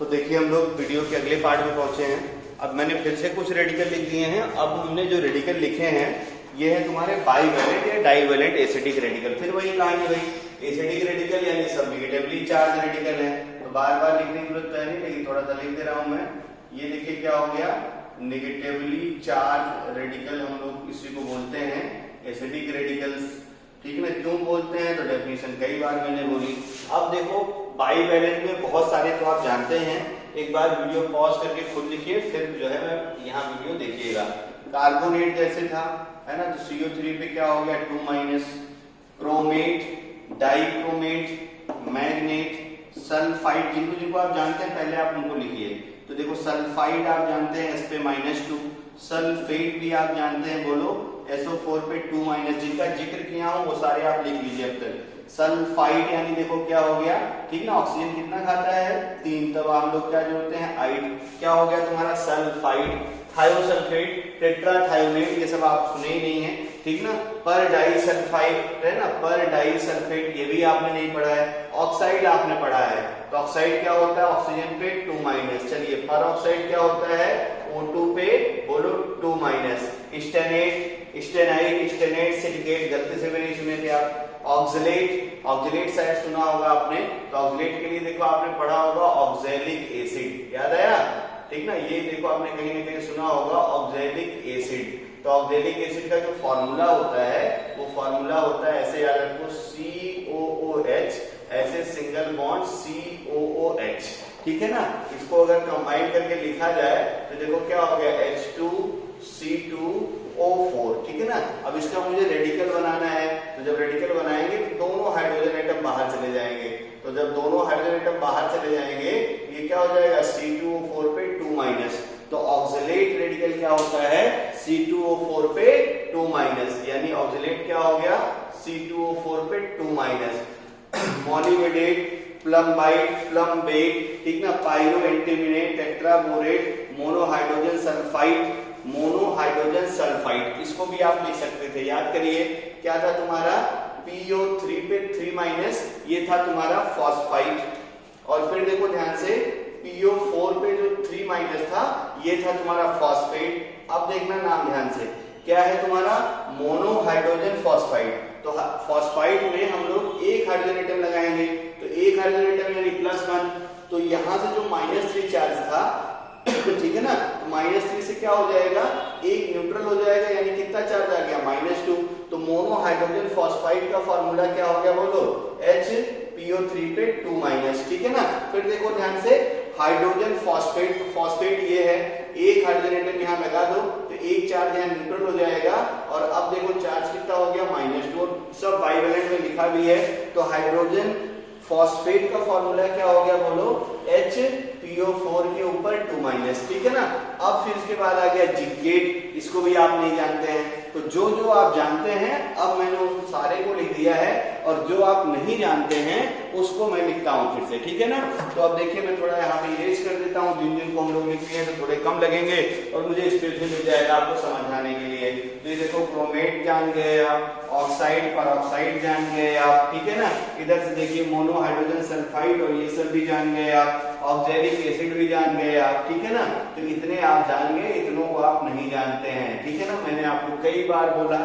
तो देखिए हम लोग वीडियो के अगले पार्ट में पहुंचे हैं। अब मैंने फिर से कुछ रेडिकल लिख दिए हैं। अब हमने जो रेडिकल लिखे हैं ये है तुम्हारे बाईवैलेंट या डाईवैलेंट एसिडिक रेडिकल। फिर वही कहानी भाई, एसिडिक रेडिकल यानी सब नेगेटिवली चार्ज रेडिकल है, तो बार बार लिखने की जरूरत है नहीं, लेकिन थोड़ा सा लिख दे रहा हूं मैं। ये देखिए क्या हो गया, नेगेटिवली चार्ज रेडिकल हम लोग इसी को बोलते हैं एसिडिक रेडिकल्स। ठीक है ना, क्यों बोलते हैं तो डेफिनेशन कई बार मैंने बोली। अब देखो बाईवैलेंट में बहुत सारे तो आप जानते हैं, एक बार वीडियो पॉज करके खुद लिखिए, फिर जो है यहाँ वीडियो देखिएगा। कार्बोनेट जैसे था है ना, तो CO3 पे क्या हो गया 2-, क्रोमेट, डाइक्रोमेट, मैग्नेट, सल्फाइड, जिनको आप जानते हैं पहले आप उनको लिखिए। तो देखो सल्फाइड आप जानते हैं, इस पे -2, सल्फेट भी आप जानते हैं, बोलो SO4 पे 2-, जिनका जिक्र किया हूं वो सारे आप लिख लीजिए अब तक। सल्फाइड यानी देखो क्या हो गया, ठीक ना, ऑक्सीजन कितना खाता है 3, तब हम लोग क्या जोड़ते हैं आइड, क्या हो गया तुम्हारा सल्फाइड। थायोसल्फेट, टेट्राथायोनेट, ये सब आप सुने ही नहीं है, ठीक ना। पर डाइसल्फाइड है ना, पर डाइसल्फेट ये भी आपने नहीं पढ़ा है। ऑक्साइड आपने पढ़ा है, तो ऑक्साइड क्या होता है ऑक्सीजन पे 2-। चलिए पर ऑक्साइड क्या होता है O2 पे, बोलो 2-। स्टेनेट, स्टेनाइड, स्टेनेट, सिलिकेट, गलती से भी नहीं सुने थे आप। ऑक्सलेट, ऑक्सलेट शायद सुना होगा आपने, तो ऑक्सलेट के लिए देखो आपने पढ़ा होगा ऑक्सैलिक एसिड, याद आया, ठीक ना। ये देखो आपने कहीं ना कहीं सुना होगा ऑक्सैलिक एसिड। तो ऑक्सैलिक एसिड का जो फॉर्मूला होता है वो फॉर्मूला होता है, ऐसे याद रखो, COOH, ऐसे सिंगल बॉन्ड COOH, ठीक है ना। इसको अगर कंबाइन करके लिखा जाए तो देखो क्या हो गया H2C2O4, ठीक है ना। अब इसका मुझे रेडिकल बनाना है, तो जब रेडिकल बनाएंगे तो दोनों हाइड्रोजन एटम बाहर चले जाएंगे। तो जब दोनों हाइड्रोजन एटम बाहर चले जाएंगे ये क्या हो जाएगा C2O4 पे 2-। तो ऑक्सलेट रेडिकल क्या होता है C2O4 पे 2-, यानी ऑक्सलेट क्या हो गया C2O4 पे 2-। मोलिवेडेट, प्लम्बाइट, प्लम्बेट, ठीक ना, पायरो एंटीमिनेट, टेट्राबोरेट, मोनोहाइड्रोजन सल्फाइड, मोनोहाइड्रोजन सल्फाइड, इसको भी आप लिख सकते थे। याद करिए क्या था तुम्हारा PO3 पे 3-, ये था तुम्हारा फॉस्फाइड। और फिर देखो ध्यान से PO4 पे जो 3- था ये था तुम्हारा फॉस्फेट। अब देखना नाम ध्यान से, क्या है तुम्हारा मोनोहाइड्रोजन फॉस्फाइड। तो फॉस्फाइड में हम लोग एक हाइड्रोजन एटम लगाएंगे, तो एक हाइड्रोजन एटम यानी +1, तो यहां से जो -3 चार्ज था ठीक है ना, तो -3 से क्या हो जाएगा एक न्यूट्रल हो जाएगा, यानी कितना चार्ज आ गया -2। तो मोनोहाइड्रोजन फॉस्फाइड का फॉर्मूला क्या हो गया बोलो HPO3 पे 2-, ठीक है ना। फिर देखो ध्यान से हाइड्रोजन फॉस्फेट, फॉस्फेट ये है, एक हाइड्रोजन एटम यहाँ लगा दो तो एक चार्ज यहाँ न्यूट्रल हो जाएगा। और अब देखो चार्ज कितना हो गया -2, सब बाईवैलेंट में लिखा भी है। तो हाइड्रोजन फॉस्फेट का फॉर्मूला क्या हो गया बोलो HPO4 के ऊपर 2-, ठीक है ना। अब फिर इसके बाद आ गया जिंकेट, इसको भी आप नहीं जानते हैं। तो जो जो आप जानते हैं अब मैंने उन सारे को लिख दिया है, और जो आप नहीं जानते हैं उसको मैं लिखता हूं फिर से, ठीक है ना। तो अब देखिए मैं थोड़ा यहाँ पे इरेज कर देता हूँ, जिन को हम लोग लिखते हैं तो थोड़े कम लगेंगे और मुझे स्पेस भी मिल जाएगा आपको समझाने के लिए। तो ये देखो क्रोमेट जान गए आप, ऑक्साइड पर ऑक्साइड जान गए आप, ठीक है ना। इधर से देखिए मोनोहाइड्रोजन सल्फाइड और ये सब भी जान गए आप, ऑक्सैलिक एसिड भी जान गए आप, ठीक है ना। तो इतने आप जान गए, इतनों को आप नहीं जानते हैं, ठीक है ना। मैंने आपको कई बार बोला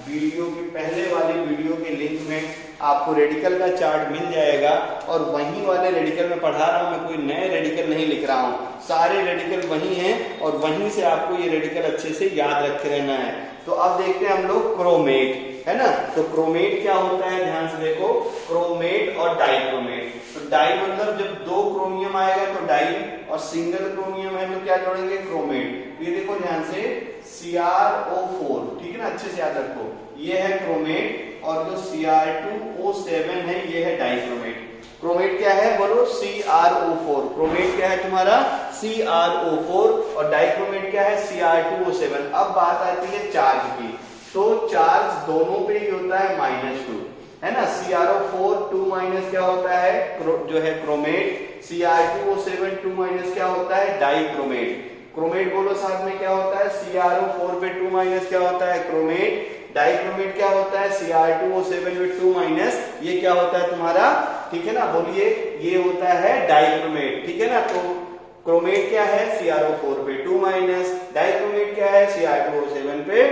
वीडियो की पहले वाली वीडियो के लिंक में आपको रेडिकल का चार्ट मिल जाएगा, और वहीं वाले रेडिकल में पढ़ा रहा हूं मैं, कोई नए रेडिकल नहीं लिख रहा हूं, सारे रेडिकल वही हैं और वहीं से आपको ये रेडिकल अच्छे से याद रखे रहना है। तो अब देखते हैं हम लोग क्रोमेट, है ना। तो क्रोमेट क्या होता है ध्यान से देखो, क्रोमेट और डाइक्रोमेट। तो डाई मतलब जब 2 क्रोमियम आएगा तो डाई, और सिंगल क्रोमियम है तो क्या जोड़ेंगे क्रोमेट। ये देखो ध्यान से CrO4, ठीक है ना, अच्छे से याद रखो, ये है क्रोमेट, और जो Cr2O7 है ये है डाइक्रोमेट। क्रोमेट क्या है बोलो CrO4, क्रोमेट क्या है तुम्हारा CrO4, और डाइक्रोमेट क्या है Cr2O7। अब बात आती है चार्ज की, तो चार्ज दोनों पे ही होता है -2, है ना। CrO4 2- क्या होता है जो है क्रोमेट, Cr2O7 2- क्या होता है डाइक्रोमेट। क्रोमेट बोलो साथ में क्या होता है CrO4 पे 2- क्या होता है क्रोमेट, डाइक्रोमेट क्या होता है Cr2O7 पे 2- ये क्या होता है तुम्हारा, ठीक है ना, बोलिए ये होता है डाइक्रोमेट, ठीक है ना। तो क्रोमेट क्या है CrO4 पे 2-, डाइक्रोमेट क्या है Cr2O7 पे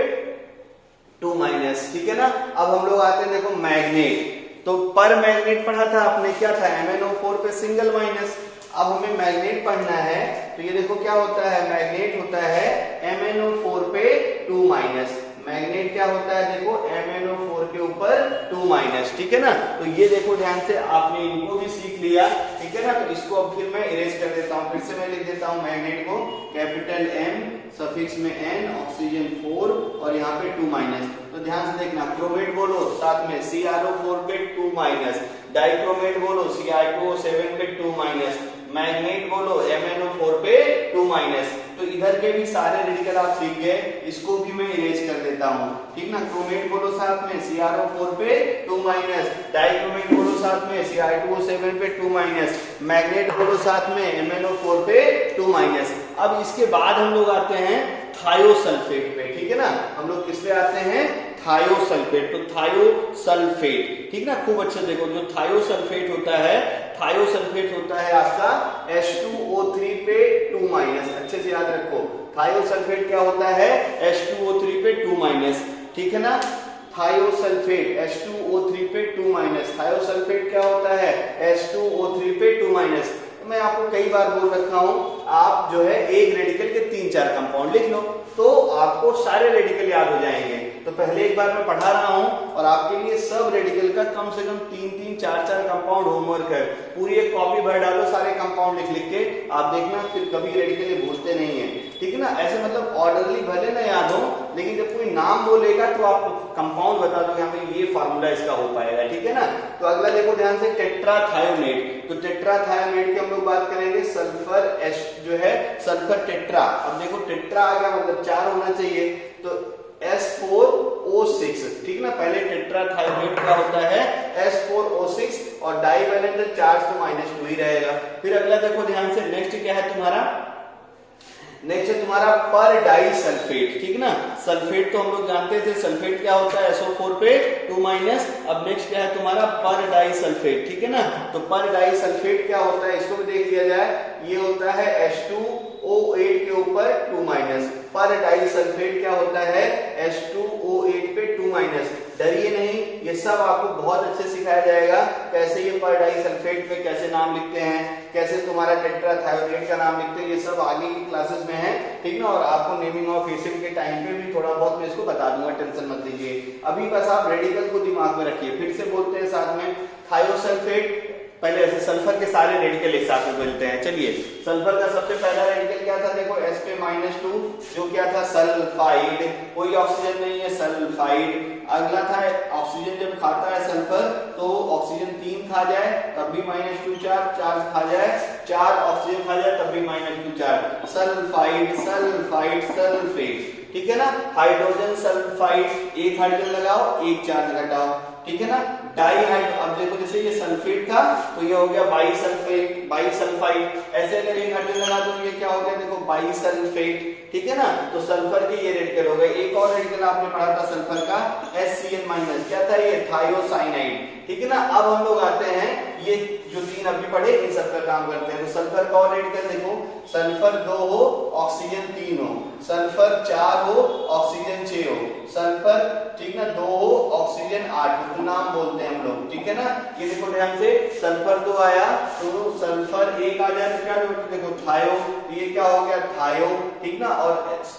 2-। ठीक है ना। अब हम लोग आते हैं देखो मैग्नेट। तो पर मैग्नेट पढ़ा था आपने, क्या था MnO4 पे सिंगल माइनस। अब हमें मैग्नेट पढ़ना है तो ये देखो क्या होता है, मैग्नेट होता है MnO4 पे 2-। मैग्नेट क्या होता है देखो MnO4 के ऊपर 2-। ठीक है ना। तो ये देखो ध्यान से, आपने इनको भी सीख लिया। ठीक है ना। तो इसको अब फिर मैं इरेज कर देता हूं, फिर से मैं लिख देता हूं मैग्नेट को कैपिटल M सफिक्स में N ऑक्सीजन 4 और यहाँ पे 2-। तो ध्यान से देखना, क्रोमेट बोलो साथ में CrO4 पे 2-, डाइक्रोमेट बोलो Cr2O7 पे 2-, मैग्नेट बोलो MnO4 पे 2-। तो इधर के भी सारे रेडिकल आप सीख गए, इसको भी मैं इरेज कर देता हूं। ठीक ना। क्रोमेट बोलो साथ में CrO4 पे 2-, डाइक्रोमेट बोलो साथ में Cr2O7 पे 2-, मैग्नेट बोलो साथ में MnO4 पे 2-। अब इसके बाद हम लोग आते हैं थायोसल्फेट पे। ठीक है ना। हम लोग किस पे आते हैं, थायोसल्फेट। तो थायोसल्फेट, ठीक ना, खूब अच्छे देखो, जो थायोसल्फेट होता है, थायोसल्फेट होता है आपका H2O3 पे 2-। अच्छे से याद रखो, थायोसल्फेट क्या होता है H2O3 पे 2-। ठीक है ना। थायोसल्फेट H2O3 पे 2-। थायोसल्फेट क्या होता है H2O3 पे 2-। मैं आपको कई बार बोल रखा हूं, आप जो है एक रेडिकल के 3-4 कंपाउंड लिख लो तो आपको सारे रेडिकल याद हो जाएंगे। तो पहले एक बार मैं पढ़ा रहा हूं और आपके लिए सब रेडिकल का कम से कम 3-3, 4-4 कंपाउंड होमवर्क है। पूरी एक कॉपी भर डालो सारे कंपाउंड लिख लिख के, आप देखना फिर कभी रेडिकल ये भूलते नहीं है। ठीक है ना। ऐसे मतलब ऑर्डरली भले ना याद हो, लेकिन जब कोई नाम बोलेगा तो आप कंपाउंड बता दो, यहाँ पे ये फार्मूला इसका हो पाएगा। ठीक है ना। तो अगला देखो ध्यान से, टेट्राथायोनेट। तो टेट्राथायोनेट की हम लोग बात करेंगे, सल्फर एस जो है सल्फर टेट्रा। अब देखो टेट्रा आ गया मतलब 4 होना चाहिए, तो S4O6। ठीक ना। पहले टेट्राथायोनेट क्या होता है S4O6 और डाइवैलेंट चार्ज तो -2 ही रहेगा। फिर अगला देखो ध्यान से, नेक्स्ट क्या है तुम्हारा, नेक्स्ट है तुम्हारा पर डाई सल्फेट। ठीक ना। सल्फेट तो हम लोग जानते थे, सल्फेट क्या होता है SO4 पे 2-। अब नेक्स्ट क्या है तुम्हारा पर डाई सल्फेट। ठीक है ना। तो पर डाई सल्फेट क्या होता है, इसको भी देख लिया जाए। ये होता है H2O8 के ऊपर 2-। पर डाई सल्फेट क्या होता है H2O8 पे 2-। डरिए नहीं, ये सब आपको बहुत अच्छे सिखाया जाएगा, कैसे ये पर डाई सल्फेट पे कैसे नाम लिखते हैं, कैसे तुम्हारा टेट्राथायोनेट का नाम लिखते हैं, ये सब आगे की क्लासेस में है। ठीक ना। और आपको नेमिंग ऑफ एसिड के टाइम पे भी थोड़ा बहुत मैं इसको बता दूंगा, टेंशन मत लीजिए। अभी बस आप रेडिकल को दिमाग में रखिए। फिर से बोलते हैं साथ में, थायोसल्फेट, पहले ऐसे सल्फर के सारे रेडिकल एक साथ में बोलते हैं। चलिए, सल्फर का सबसे पहला रेडिकल क्या था देखो S पे -2, जो क्या था सल्फाइड, कोई ऑक्सीजन नहीं है सल्फाइड। अगला था ऑक्सीजन जब खाता है सल्फर तो ऑक्सीजन 3 खा जाए तब भी -2 चार्ज खा जाए, 4 ऑक्सीजन खा जाए तब भी -2 चार्ज, सल्फाइड सल्फाइड सल्फेट। ठीक है ना। हाइड्रोजन सल्फाइड, एक हाइड्रोजन लगाओ एक चार्ज घटाओ। ठीक है ना। डाई हाइड्रो, अब देखो जैसे ये सल्फेट था तो ये हो गया बाईसल्फेट, बाईसल्फाइड। ऐसे अगर एक हाइड्रोजन लगा तो ये क्या हो गया देखो बाईसल्फेट। ठीक है ना। तो सल्फर के ये रेडिकल हो गए। एक और रेडिकल आपने पढ़ा था सल्फर का HCl-, क्या था ये थायोसाइनाइड। ठीक है ना। अब हम लोग आते हैं, ये जो 3 अभी पढ़े इन सब का काम करते हैं। तो सल्फर का और रेडिकल देखो, सल्फर 2 हो ऑक्सीजन 3 हो, सल्फर 4 हो ऑक्सीजन 6 हो, सल्फर ठीक ना 2 हो ऑक्सीजन 8 हो। तो नाम बोलते हैं हम लोग। ठीक है ना। ये देखो ध्यान से, सल्फर 2 आया तो सल्फर 1 आ जाए तो क्या देखो थायो, तो ये क्या हो गया थायो। ठीक ना। और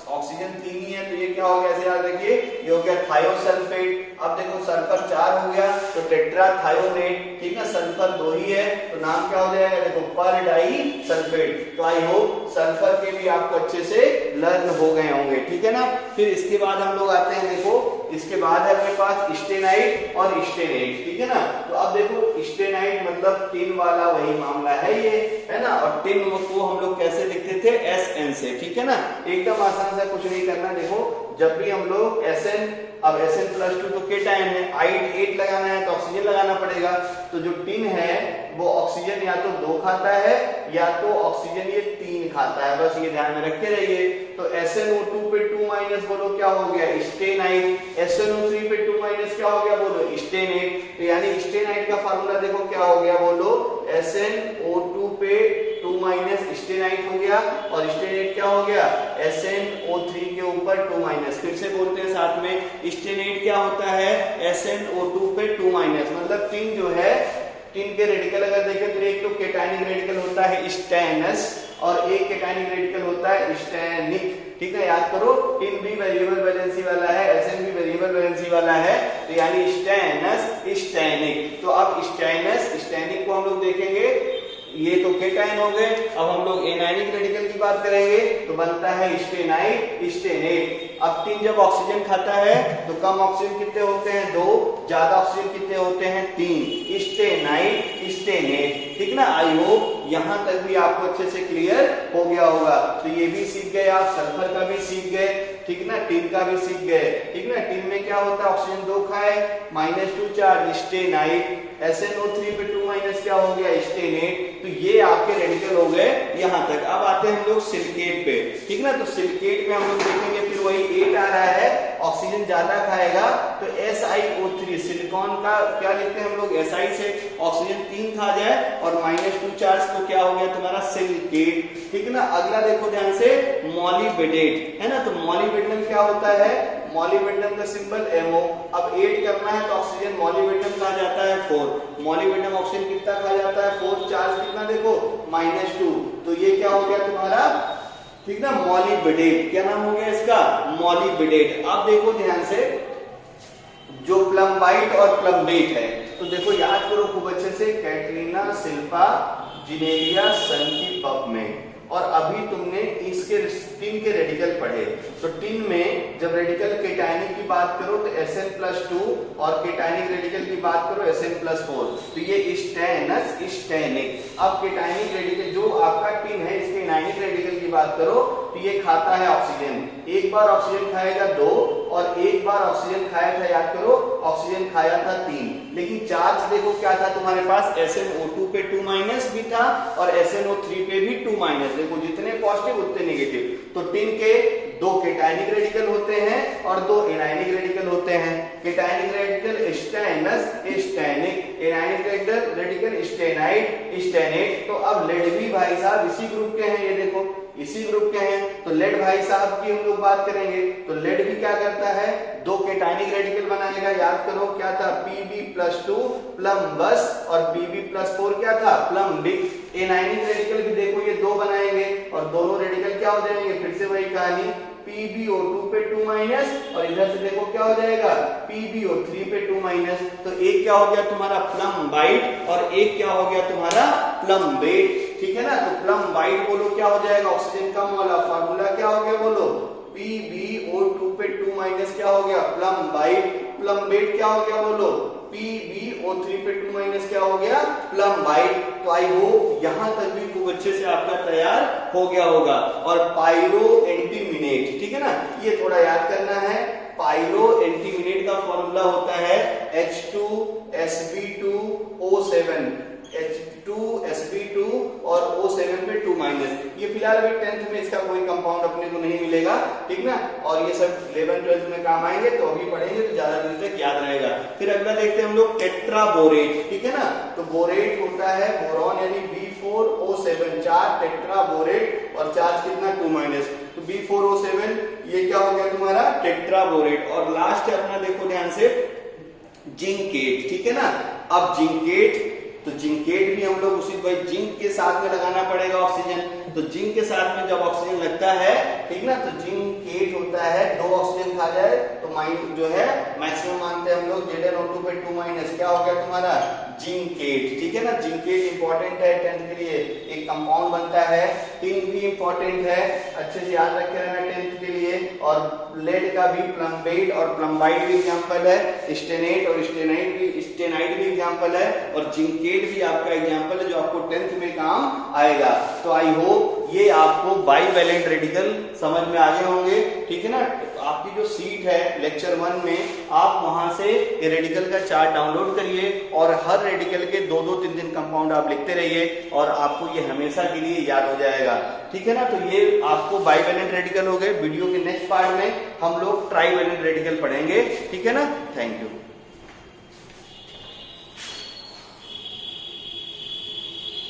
ऑक्सीजन 3 ही है तो ये क्या हो गया, ऐसे याद रखिए, ये हो गया थायोसल्फेट। अब देखो सल्फर 4 हो गया तो टेट्राथायोनेट। ठीक ना। सल्फर 2 ही है तो नाम क्या हो जाएगा देखो पर डाई सल्फेट। तो आई होप सल्फर के भी आपको अच्छे से लर्न हो गए होंगे। ठीक है ना। फिर इसके बाद हम लोग आते हैं, देखो इसके बाद है अपने पास स्टेनाइट और स्टेनेट। ठीक है ना। तो अब देखो स्टेनाइट मतलब टिन वाला वही मामला है ये, है ना। और टिन को हम लोग कैसे लिखते थे SN से। ठीक है ना। एकदम आसान से, कुछ नहीं करना। देखो जब भी हम लोग SN, अब SN+2 तो केटायन है, आइड 8 लगाना है तो ऑक्सीजन लगाना पड़ेगा। तो जो टिन है वो ऑक्सीजन या तो 2 खाता है या तो ऑक्सीजन ये 3 खाता है, बस ये ध्यान में रखे रहिए। तो SnO2 पे 2- बोलो क्या हो गया, स्टेनाइट। SnO3 पे 2- क्या हो गया, बोलो स्टेनेट। तो यानी स्टेनाइट का फार्मूला देखो क्या हो गया, बोलो SnO2 पे 2- स्टेनाइट हो गया, और स्टेनेट क्या हो गया, SnO3 के ऊपर 2-। फिर से बोलते हैं साथ में, स्टेनेट क्या होता है, SnO2 पे 2-। मतलब टिन जो है, टिन के रेडिकल अगर देखें तो एक तो केटायनिक रेडिकल होता है स्टेनस, और एक केटायनिक रेडिकल होता है स्टेनिक। ठीक है, याद करो, टिन भी वेरिएबल वैलेंसी वाला है, Sn भी वेरिएबल वैलेंसी वाला है, तो यानी स्टेनस स्टेनिक। तो अब स्टेनस स्टेनिक को हम लोग देखेंगे, ये तो केटायन हो गए। अब हम लोग एनायनिक रेडिकल की बात करेंगे तो बनता है स्टेनाइट स्टेनेट। अब टिन जब ऑक्सीजन खाता है तो कम ऑक्सीजन कितने होते हैं, 2, ज्यादा ऑक्सीजन कितने होते हैं, 3, स्टेनाइट स्टेनेट। ठीक ना, आई होप यहां तक भी आपको अच्छे से क्लियर हो गया होगा। तो ये भी सीख गए आप, सल्फर का भी सीख गए, ठीक ना, टिन का भी सीख गए। ठीक ना, टिन में क्या होता है, ऑक्सीजन 2 खाए, -2 चार्ज स्टेनाइट, SnO3 पे 2- क्या हो गया, स्टेनेट। तो ये आपके रेडिकल हो गए यहां तक। अब आते हैं हम लोग सिलिकेट पे। ठीक ना, तो सिलिकेट में हम लोग देखेंगे फिर वही 8 आ रहा है, ऑक्सीजन ज्यादा खाएगा तो SiO3, सिलिकॉन का क्या लिखते हैं हम लोग, Si से ऑक्सीजन 3 खा जाए और -2 चार्ज, तो क्या हो गया तुम्हारा सिलिकेट। ठीक ना, अगला देखो ध्यान से, मॉलिबेडेट है ना। तो मॉलिबेडनम क्या होता है, मॉलिबेडनम का सिंबल MO। अब 8 करना है तो ऑक्सीजन मॉलिबेडनम खा जाता है 4, मॉलिबेडनम ऑक्सीजन कितना खा जाता है, 4, चार्ज कितना देखो, -2। तो ये क्या हो गया तुम्हारा, ठीक ना, मॉलिबेडेट। क्या नाम हो गया इसका, मॉलिबेडेट। अब देखो ध्यान से, जो प्लम्बाइट और प्लम्बेट है, तो देखो याद करो खूब अच्छे से, कैटरीना, शिल्पा, जिनेलिया, सन की पप में। और अभी तुमने इसके टिन के रेडिकल पढ़े, तो टिन में जब रेडिकल केटायनिक की बात करो तो Sn+2, और केटायनिक रेडिकल की बात करो Sn+4। तो ये स्टेनस स्टेनिक। अब केटायनिक रेडिकल जो आपका टिन है, इसके एनायनिक रेडिकल की बात करो तो ये खाता है ऑक्सीजन, एक बार ऑक्सीजन खाएगा 2, और एक बार ऑक्सीजन खाया था, याद करो, ऑक्सीजन खाया था 3। लेकिन चार्ज देखो क्या था तुम्हारे पास, SnO2 पे 2- भी था और SnO3 पे भी 2-। देखो जितने पॉजिटिव उतने नेगेटिव। तो टिन के 2 केटायनिक रेडिकल होते हैं और 2 एनायनिक रेडिकल होते हैं। केटायनिक radical stannous Stenik, anionic radical स्टेनाइट stannate. तो अब लेड भी भाई साहब इसी ग्रुप के हैं, ये देखो इसी ग्रुप के हैं। तो लेड भाई साहब की हम लोग बात करेंगे तो लेड भी क्या करता है, 2 केटायनिक रेडिकल बनाएगा। याद करो क्या था, Pb+2 प्लम्बस, और Pb+4 क्या था, प्लम्बिक। एनायनिक रेडिकल भी देखो ये 2 बनाएंगे और दोनों रेडिकल क्या हो जाएंगे, फिर से वही कहानी, PbO2 पे 2- और इधर से देखो क्या हो जाएगा, PbO3 पे 2-। तो एक क्या हो गया तुम्हारा प्लम्बाइट और एक क्या हो गया तुम्हारा प्लम्बेट। ठीक है ना, तो प्लम्बाइट बोलो क्या हो जाएगा, ऑक्सीजन कम वाला, फार्मूला क्या हो गया बोलो, PbO2 पे 2- क्या हो गया, प्लम्बाइट। प्लम्बेट क्या हो गया बोलो, PbO3 पे 2- क्या हो गया, प्लम्बाइट। तो आई होप यहां तक भी खूब अच्छे से आपका तैयार हो गया होगा। और पायरो एंटीमिनेट, ठीक है ना, ये थोड़ा याद करना है। पायरो एंटीमिनेट का फॉर्मूला होता है H2Sb2O7, H2Sb2 और O7 पे 2-। ये फिलहाल अभी 10th में इसका कोई कंपाउंड अपने को नहीं मिलेगा, ठीक ना, और ये सब 11th 12th में काम आएंगे, तो अभी पढ़ेंगे तो ज्यादा दिन तक याद रहेगा। फिर अगला देखते हैं हम लोग टेट्राबोरेट, ठीक है ना। तो बोरेट होता है बोरॉन यानी B4O7, 4 टेट्राबोरेट और चार्ज कितना 2-। तो B4O7 ये क्या हो गया तुम्हारा टेट्राबोरेट। और लास्ट है अपना देखो ध्यान से, जिंकेट, ठीक है ना। अब जिंकेट, तो जिंकेट भी हम लोग उसी भाई जिंक के साथ में लगाना पड़ेगा ऑक्सीजन। तो जिंक के साथ में जब ऑक्सीजन लगता है, ठीक ना, तो जिंकेट होता है, 2 ऑक्सीजन खा जाए तो माइन जो है मैक्सिमम मानते हैं हम लोग, ZnO2 पे 2-। क्या हो गया तुम्हारा जिंकेट, ठीक है ना। जिंकेट इंपॉर्टेंट है 10th के लिए, एक कंपाउंड बनता है। टिन भी इंपॉर्टेंट है, अच्छे से याद रखे रहना 10th के लिए। और लेड का भी प्लम्बेट और प्लम्बाइट भी एग्जांपल है, स्टेनेट और स्टेनाइट भी एग्जांपल है, और जिंकेट भी आपका एग्जांपल है जो आपको 10th में काम आएगा। तो आई होप ये आपको बाईवैलेंट रेडिकल समझ में आ गए होंगे, ठीक है ना। आपकी जो सीट है लेक्चर 1 में, आप वहां से ये रेडिकल का चार्ट डाउनलोड करिए और हर रेडिकल के 2-2, 3-3 कंपाउंड आप लिखते रहिए और आपको ये हमेशा के लिए याद हो जाएगा, ठीक है ना। तो ये आपको बाईवैलेंट रेडिकल हो गए। वीडियो के नेक्स्ट पार्ट में हम लोग ट्राईवैलेंट रेडिकल पढ़ेंगे, ठीक है ना। Thank you.